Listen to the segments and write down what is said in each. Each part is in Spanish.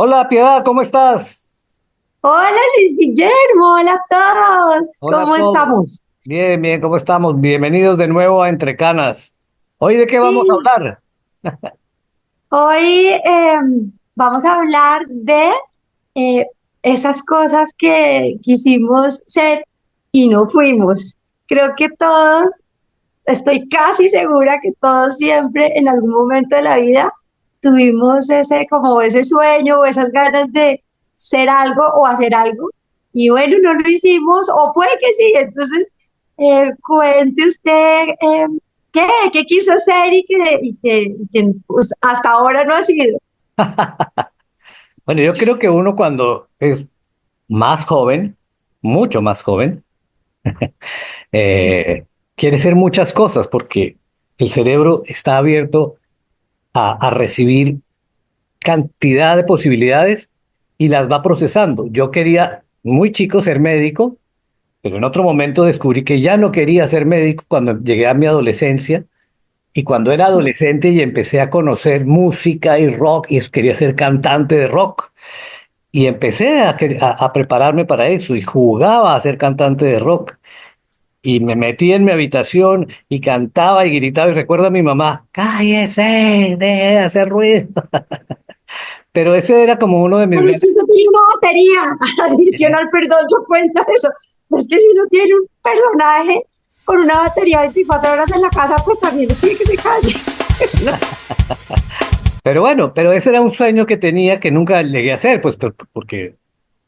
Hola, Piedad, ¿cómo estás? Hola Luis Guillermo, hola a todos, Hola a ¿cómo todos. estamos? Bien, bien, ¿cómo estamos? Bienvenidos de nuevo a Entre Canas. ¿Hoy de qué vamos a Sí, hablar? hoy vamos a hablar de eh, esas cosas que quisimos ser y no fuimos. Creo que todos, estoy casi segura que todos siempre en algún momento de la vida tuvimos ese como ese sueño o esas ganas de ser algo o hacer algo y bueno, no lo hicimos o puede que sí. Entonces, cuente usted qué, qué quiso hacer y que, pues, hasta ahora no ha sido. Bueno, yo creo que uno cuando es más joven, mucho más joven, eh, quiere ser muchas cosas porque el cerebro está abierto a recibir cantidad de posibilidades y las va procesando. Yo quería muy chico ser médico, pero en otro momento descubrí que ya no quería ser médico cuando llegué a mi adolescencia. Y cuando era adolescente y empecé a conocer música y rock, y quería ser cantante de rock, y empecé a prepararme para eso, y jugaba a ser cantante de rock, y me metí en mi habitación y cantaba y gritaba, y recuerdo a mi mamá, cállese, deje de hacer ruido. Pero ese era como uno de mis Pero es que grandes... usted tiene una batería adicional, perdón, yo cuento eso. Es que si uno tiene un personaje con una batería 24 horas en la casa, pues también le pide que se calle. Pero bueno, pero ese era un sueño que tenía que nunca llegué a hacer, pues porque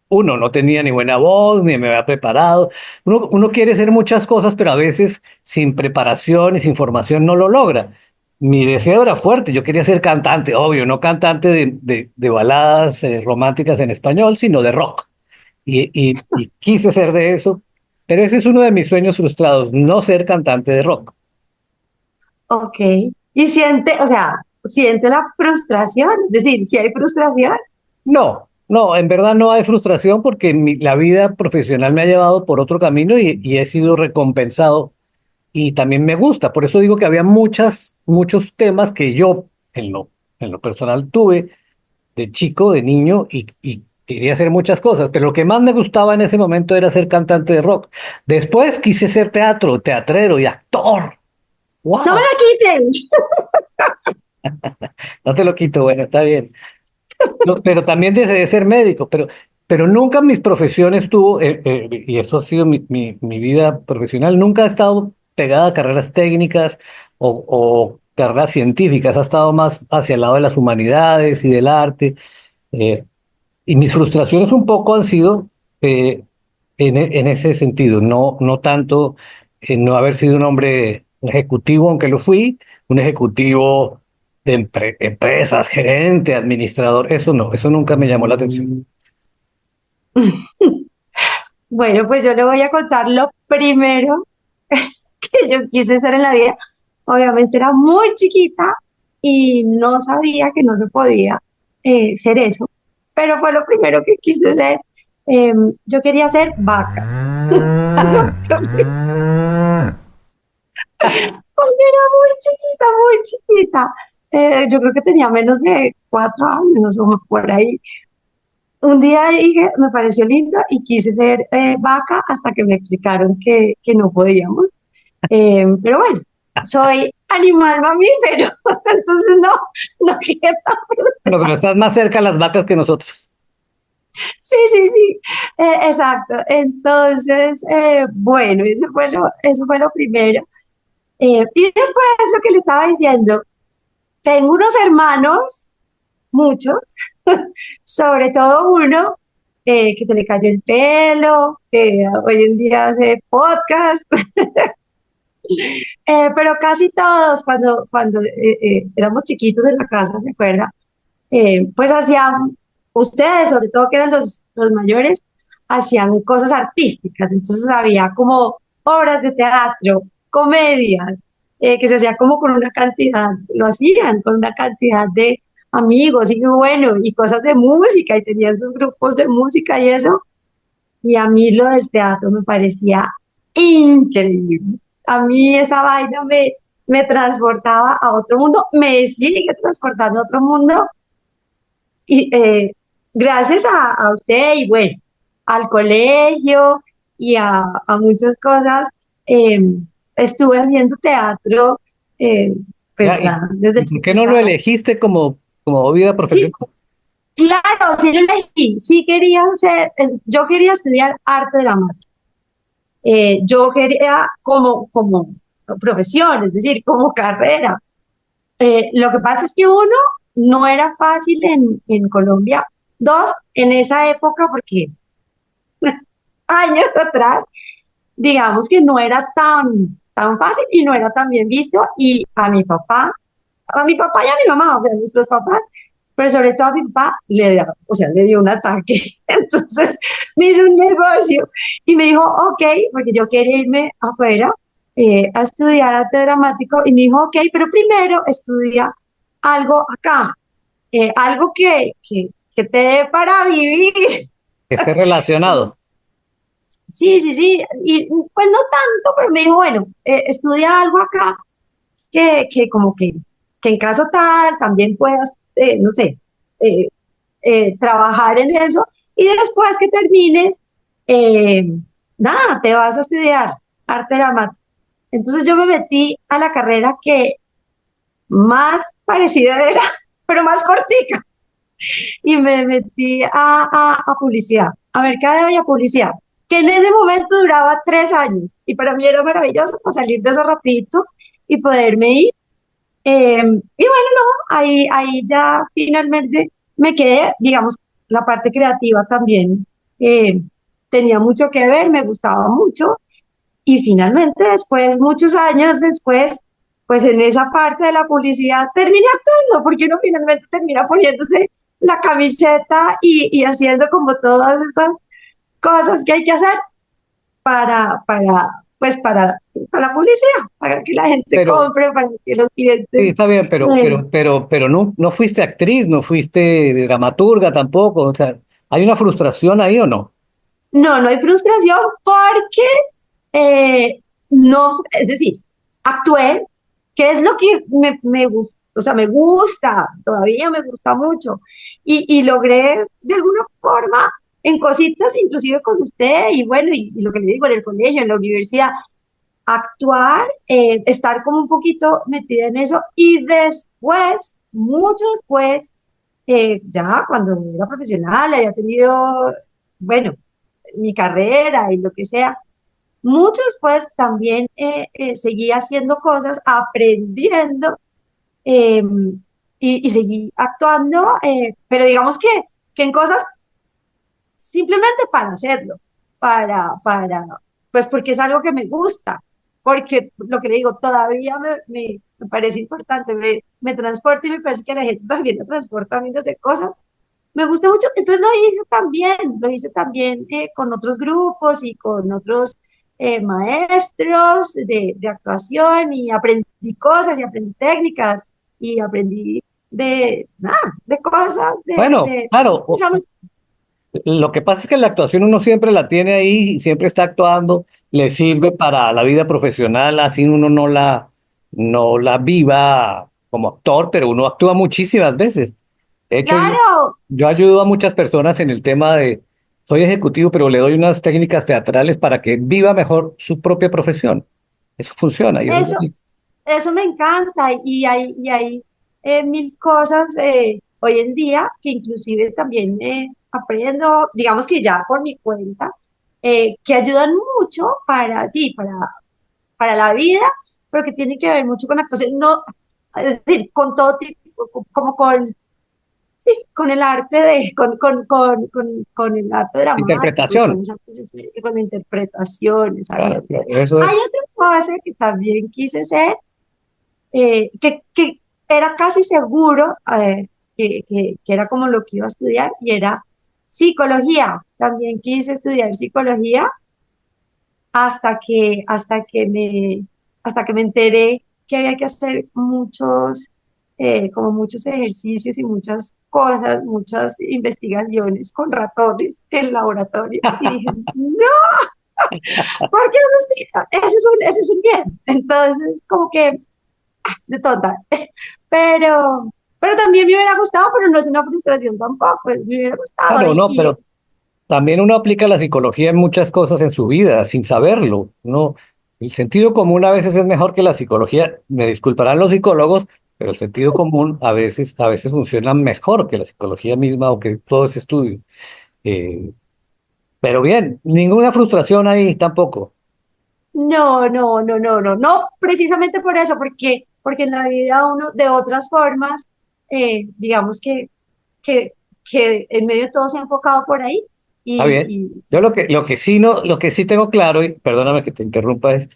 uno no tenía ni buena voz, ni me había preparado. Uno quiere hacer muchas cosas, pero a veces sin preparación y sin formación no lo logra. Mi deseo era fuerte, yo quería ser cantante, obvio, no cantante de baladas románticas en español, sino de rock. Y quise ser de eso, pero ese es uno de mis sueños frustrados, no ser cantante de rock. Ok. Y siente, o sea, siente la frustración, es decir, si hay frustración. No, no, en verdad no hay frustración porque la vida profesional me ha llevado por otro camino y he sido recompensado y también me gusta. Por eso digo que había muchos temas que yo en lo personal tuve de chico, de niño y quería hacer muchas cosas, pero lo que más me gustaba en ese momento era ser cantante de rock. Después quise ser teatrero y actor. No me ¡Wow! la quiten. No te lo quito, bueno, está bien. No, pero también deseé ser médico, pero nunca mis profesiones tuvo, y eso ha sido mi vida profesional, nunca ha estado pegada a carreras técnicas o carreras científicas, ha estado más hacia el lado de las humanidades y del arte. eh, y mis frustraciones un poco han sido en ese sentido, no tanto en no haber sido un hombre ejecutivo, aunque lo fui, un ejecutivo de empresas, gerente, administrador, eso no, eso nunca me llamó la atención. Bueno, pues yo le voy a contar lo primero que yo quise ser en la vida. Obviamente era muy chiquita y no sabía que no se podía ser eso, pero fue lo primero que quise ser. Yo quería ser vaca. Porque era muy chiquita. Yo creo que tenía menos de 4 años o por ahí. Un día dije, me pareció lindo y quise ser vaca hasta que me explicaron que no podíamos. Pero bueno, soy animal mamífero, entonces no quedé tan Bueno, pero frustrada. estás más cerca a las vacas que nosotros. Sí, sí, sí, exacto. Entonces, bueno, eso fue lo primero. Y después lo que le estaba diciendo, tengo unos hermanos, muchos, sobre todo uno que se le cayó el pelo, que hoy en día hace podcast. Pero casi todos cuando éramos chiquitos en la casa, ¿se acuerda? Pues hacían, ustedes sobre todo que eran los mayores, hacían cosas artísticas, entonces había como obras de teatro, comedias, que se hacía como con una cantidad, lo hacían con una cantidad de amigos y bueno, y cosas de música, y tenían sus grupos de música y eso, y a mí lo del teatro me parecía increíble. A mí esa vaina me transportaba a otro mundo, me sigue transportando a otro mundo. Y gracias a usted y bueno, al colegio y a muchas cosas, eh, estuve haciendo teatro, eh, pues Ya, nada, desde y por qué no lo chiquita. elegiste como vida Sí, profesional? claro, sí lo elegí, sí quería hacer, yo quería estudiar arte dramático. Yo quería como profesión, es decir, como carrera. Lo que pasa es que uno, no era fácil en Colombia. Dos, en esa época, porque años atrás, digamos que no era tan fácil y no era tan bien visto. Y a mi papá y a mi mamá, o sea, nuestros papás, pero sobre todo a mi papá, le dio un ataque. Entonces me hizo un negocio y me dijo, ok, porque yo quería irme afuera a estudiar arte dramático y me dijo, ok, pero primero estudia algo acá, algo que te dé para vivir. Que esté relacionado. Sí, sí, sí, y pues no tanto, pero me dijo, bueno, estudia algo acá que como que en caso tal también puedas, no sé, eh, trabajar en eso y después que termines, eh, nada, te vas a estudiar arte dramático. Entonces yo me metí a la carrera que más parecida era, pero más cortica, y me metí a publicidad, a mercadeo y a publicidad, que en ese momento duraba 3 años y para mí era maravilloso para salir de eso rapidito y poderme ir. Y bueno, no, ahí ya finalmente me quedé, digamos, la parte creativa también tenía mucho que ver, me gustaba mucho y finalmente después, muchos años después, pues en esa parte de la publicidad terminé actuando, porque uno finalmente termina poniéndose la camiseta y haciendo como todas esas cosas que hay que hacer pues para la publicidad, para que la gente Pero, compre, para que los sí, clientes... está bien, eh, pero no fuiste actriz, no fuiste dramaturga tampoco. O sea, ¿hay una frustración ahí o no? no, no hay frustración porque no, es decir, actué, que es lo que me gusta, o sea, me gusta, todavía me gusta mucho, y logré de alguna forma en cositas, inclusive con usted, y bueno, y lo que le digo en el colegio, en la universidad, actuar, estar como un poquito metida en eso, y después, mucho después, ya cuando era profesional, había tenido, bueno, mi carrera y lo que sea, mucho después también seguí haciendo cosas, aprendiendo eh, y seguí actuando, pero digamos que en cosas simplemente para hacerlo, pues porque es algo que me gusta, porque lo que le digo, todavía me parece importante, me transporta y me parece que la gente también lo transporta a mí desde cosas. Me gusta mucho, entonces lo hice también con otros grupos y con otros maestros de actuación y aprendí cosas y aprendí técnicas y aprendí nada, de cosas, Bueno, claro, lo que pasa es que la actuación uno siempre la tiene ahí y siempre está actuando, le sirve para la vida profesional, así uno no la viva como actor, pero uno actúa muchísimas veces. De hecho, claro, yo ayudo a muchas personas en el tema soy ejecutivo, pero le doy unas técnicas teatrales para que viva mejor su propia profesión. Eso funciona y eso es eso, bonito. eso me encanta y hay mil cosas hoy en día que inclusive también aprendo, digamos que ya por mi cuenta, que ayudan mucho sí, para la vida, pero que tiene que ver mucho con actuación, no, es decir, con todo tipo, como sí, con el arte con el arte dramático y con Interpretación. esa con la interpretación, Claro, exactamente. claro, eso Hay es. otra cosa que también quise ser, que era casi seguro que era como lo que iba a estudiar, y era psicología. También quise estudiar psicología hasta que me enteré que había que hacer como muchos ejercicios y muchas cosas, muchas investigaciones con ratones en laboratorios. Y dije, no, porque ese es un bien. Entonces, como que de total. Pero, pero también me hubiera gustado, pero no es una frustración tampoco, pues, me hubiera gustado. Claro, no, pero también uno aplica la psicología en muchas cosas en su vida sin saberlo. No, el sentido común a veces es mejor que la psicología. Me disculparán los psicólogos, pero el sentido común a veces funciona mejor que la psicología misma o que todo ese estudio. Eh, pero bien, ninguna frustración ahí tampoco. No, no, no, no, no, no, precisamente por eso, porque en la vida uno de otras formas, digamos que, que en medio de todo se ha enfocado por ahí Está bien. y Yo lo que sí no, lo que sí tengo claro, y perdóname que te interrumpa, es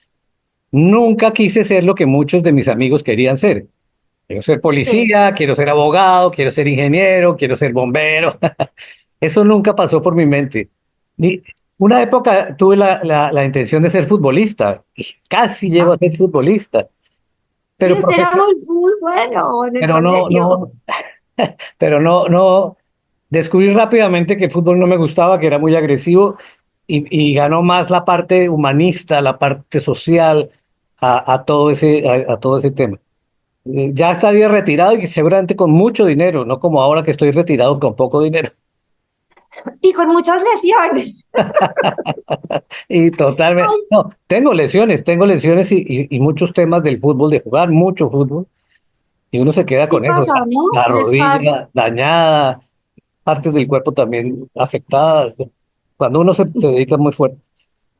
nunca quise ser lo que muchos de mis amigos querían ser. Quiero ser sí, policía, quiero ser abogado, quiero ser ingeniero, quiero ser bombero. Eso nunca pasó por mi mente. Ni, una época tuve la intención de ser futbolista y casi llego a ah, ser futbolista, sí, pero usted era muy, muy bueno en el pero colegio. no, descubrí rápidamente que el fútbol no me gustaba, que era muy agresivo y ganó más la parte humanista, la parte social a todo ese tema. Ya estaría retirado y seguramente con mucho dinero, no como ahora que estoy retirado con poco dinero. Y con muchas lesiones. Y totalmente, Ay, no, tengo lesiones y muchos temas del fútbol, de jugar mucho fútbol, y uno se queda sí con eso, pasa, ¿no? la La espalda. rodilla dañada, partes del cuerpo también afectadas, ¿no? Cuando uno se dedica muy fuerte.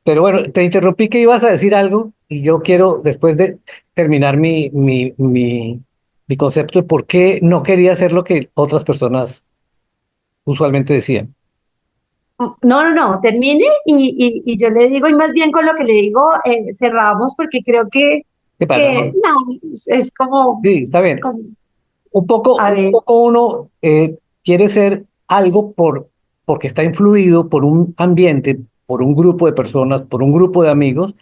Pero bueno, te interrumpí que ibas a decir algo y yo quiero, después de terminar mi concepto de por qué no quería hacer lo que otras personas usualmente decían. No, no, no, termine y yo le digo, y más bien con lo que le digo, cerramos porque creo ¿Qué pasa? que No, no, es como, sí, está bien. como, a Un ver, poco uno quiere ser algo porque está influido por un ambiente, por un grupo de personas, por un grupo de amigos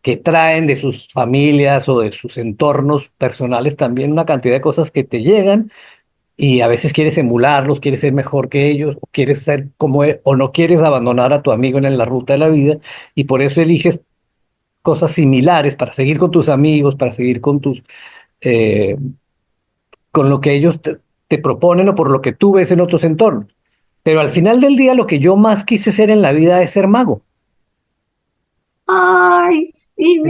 que traen de sus familias o de sus entornos personales también una cantidad de cosas que te llegan y a veces quieres emularlos, quieres ser mejor que ellos, o quieres ser como él, o no quieres abandonar a tu amigo en la ruta de la vida y por eso eliges cosas similares para seguir con tus amigos, para seguir eh, con lo que ellos te proponen o por lo que tú ves en otros entornos. Pero al final del día lo que yo más quise ser en la vida es ser mago. ay, sí, me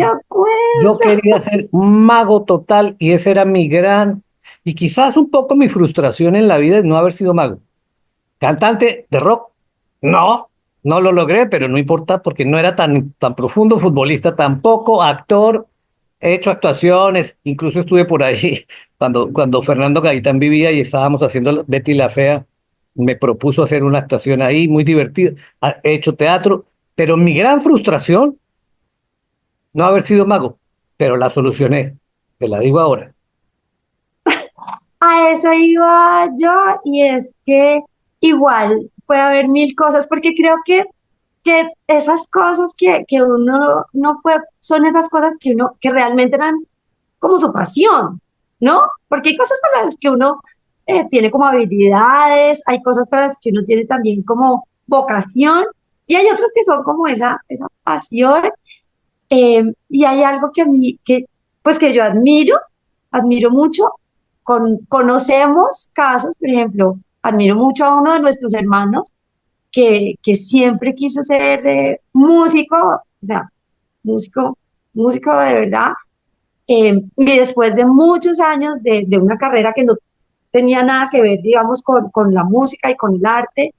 Yo acuerdo. quería ser un mago total y ese era mi gran, y quizás un poco mi frustración en la vida es no haber sido mago. Cantante de rock, no, no lo logré, pero no importa porque no era tan profundo futbolista tampoco, actor, he hecho actuaciones, incluso estuve por ahí cuando Fernando Gaitán vivía y estábamos haciendo Betty la Fea, me propuso hacer una actuación ahí muy divertida, he hecho teatro, pero mi gran frustración no haber sido mago, pero la solucioné, te la digo ahora. A eso iba yo y es que igual puede haber mil cosas, porque creo que esas cosas que uno no fue, son esas cosas que uno, que realmente eran como su pasión, ¿no? Porque hay cosas para las que uno tiene como habilidades, hay cosas para las que uno tiene también como vocación, y hay otras que son como esa pasión, y hay algo que a mí, pues que yo admiro mucho, conocemos casos, por ejemplo, admiro mucho a uno de nuestros hermanos que siempre quiso ser músico, o sea, músico, músico de verdad, y después de muchos años de una carrera que no tenía nada que ver, digamos, con la música y con el arte,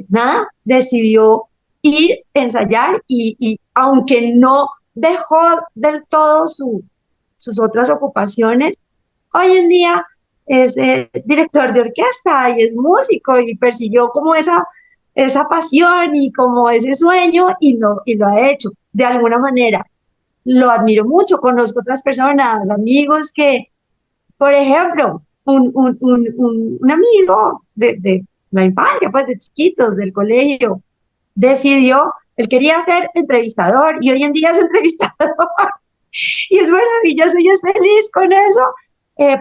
nada, decidió ir, ensayar y aunque no dejó del todo sus otras ocupaciones, hoy en día es director de orquesta y es músico y persiguió como esa pasión y como ese sueño y lo ha hecho de alguna manera. Lo admiro mucho, conozco otras personas, amigos que, por ejemplo, un amigo de la infancia, pues de chiquitos, del colegio, decidió, él quería ser entrevistador y hoy en día es entrevistador y es maravilloso y es feliz con eso,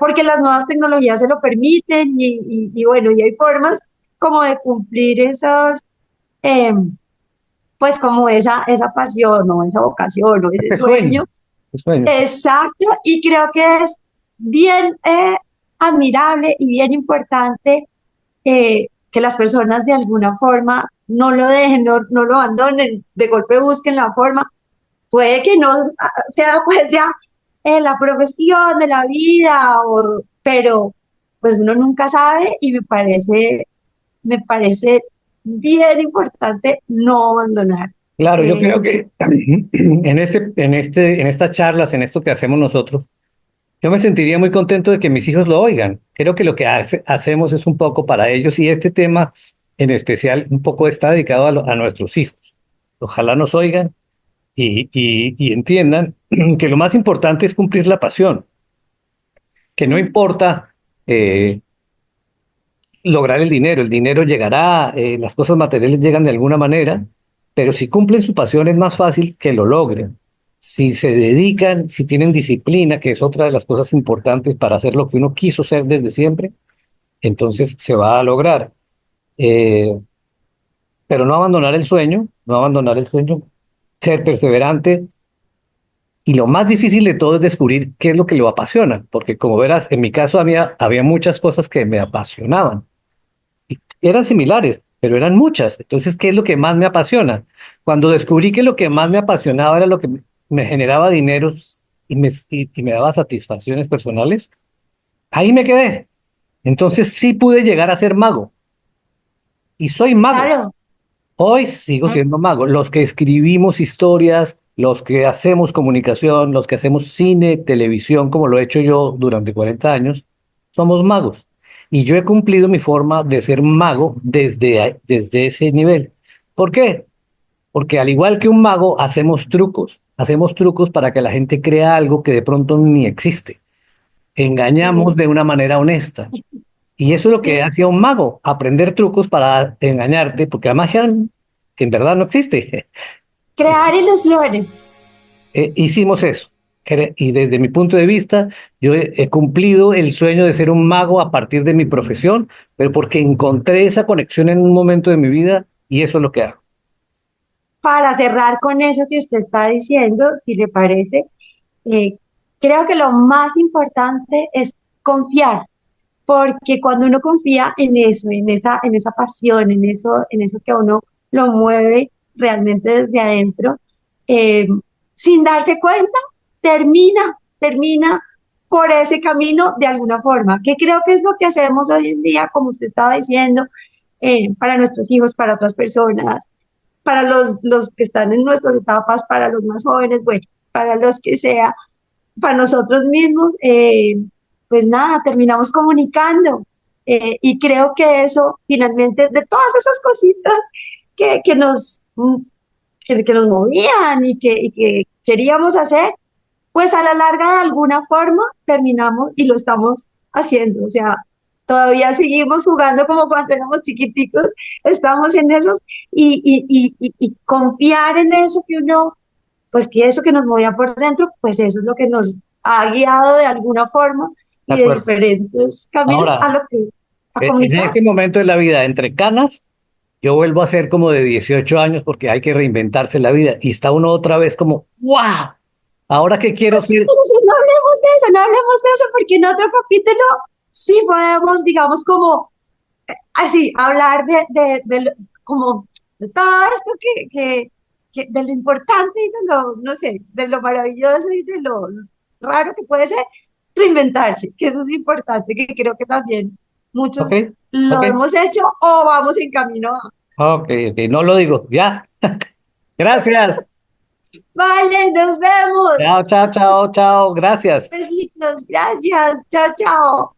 porque las nuevas tecnologías se lo permiten y bueno, y hay formas como de cumplir esos, eh, pues como esa pasión o esa vocación o ese Ese sueño, sueño. ese sueño, sí. Exacto, y creo que es bien, admirable y bien importante que las personas de alguna forma no lo dejen, no lo abandonen, de golpe busquen la forma. Puede que no sea pues ya la profesión de la vida, pero pues uno nunca sabe y me parece bien importante no abandonar. Claro, yo Eh, creo que en estas charlas, en esto que hacemos nosotros, yo me sentiría muy contento de que mis hijos lo oigan. Creo que lo que hacemos es un poco para ellos y este tema en especial un poco está dedicado a nuestros hijos. Ojalá nos oigan y entiendan que lo más importante es cumplir la pasión, que no importa lograr el dinero llegará, las cosas materiales llegan de alguna manera, pero si cumplen su pasión es más fácil que lo logren. Si se dedican, si tienen disciplina, que es otra de las cosas importantes para hacer lo que uno quiso ser desde siempre, entonces se va a lograr. Eh, pero no abandonar el sueño, no abandonar el sueño, ser perseverante. Y lo más difícil de todo es descubrir qué es lo que lo apasiona, porque como verás, en mi caso había muchas cosas que me apasionaban. Eran similares, pero eran muchas. Entonces, ¿qué es lo que más me apasiona? Cuando descubrí que lo que más me apasionaba era lo que me generaba dineros y me daba satisfacciones personales, ahí me quedé. Entonces sí pude llegar a ser mago y soy mago. claro, Hoy sigo siendo mago. Los que escribimos historias, los que hacemos comunicación, los que hacemos cine, televisión, como lo he hecho yo durante 40 años, somos magos. Y yo he cumplido mi forma de ser mago desde ese nivel. ¿Por qué? Porque al igual que un mago, hacemos trucos para que la gente crea algo que de pronto ni existe. Engañamos sí, de una manera honesta. Y eso es lo que sí, hacía un mago, aprender trucos para engañarte, porque la magia en verdad no existe. crear ilusiones. Hicimos eso. Y desde mi punto de vista, yo he cumplido el sueño de ser un mago a partir de mi profesión, pero porque encontré esa conexión en un momento de mi vida y eso es lo que hago. Para cerrar con eso que usted está diciendo, si le parece, eh, creo que lo más importante es confiar, porque cuando uno confía en eso, en esa pasión, en eso que a uno lo mueve realmente desde adentro, eh, sin darse cuenta, termina por ese camino de alguna forma, que creo que es lo que hacemos hoy en día, como usted estaba diciendo, para nuestros hijos, para otras personas, para los que están en nuestras etapas, para los más jóvenes, bueno, para los que sea, para nosotros mismos, pues nada, terminamos comunicando. Y creo que eso, finalmente, de todas esas cositas que que nos movían y que queríamos hacer, pues a la larga de alguna forma terminamos y lo estamos haciendo. O sea, todavía seguimos jugando como cuando éramos chiquiticos, estamos en esos y confiar en eso que uno, pues que eso que nos movía por dentro, pues eso es lo que nos ha guiado de alguna forma ¿De y de acuerdo? diferentes caminos a Ahora, lo que, a en comunicar. este momento de la vida, entre canas, yo vuelvo a ser como de 18 años porque hay que reinventarse la vida y está uno otra vez como, ¡wow! Ahora que quiero ser, Pero si no hablemos de eso, no hablemos de eso, porque en otro capítulo sí podemos, digamos, como así, hablar como de todo esto de lo importante y de lo, no sé, de lo maravilloso y de lo raro que puede ser reinventarse, que eso es importante, que creo que también ok, muchos lo ok, hemos hecho o vamos en camino a. ok, ok, no lo digo, ya. Gracias. Vale, nos vemos. Chao, chao, chao, chao, gracias. Besitos, gracias. Chao, chao.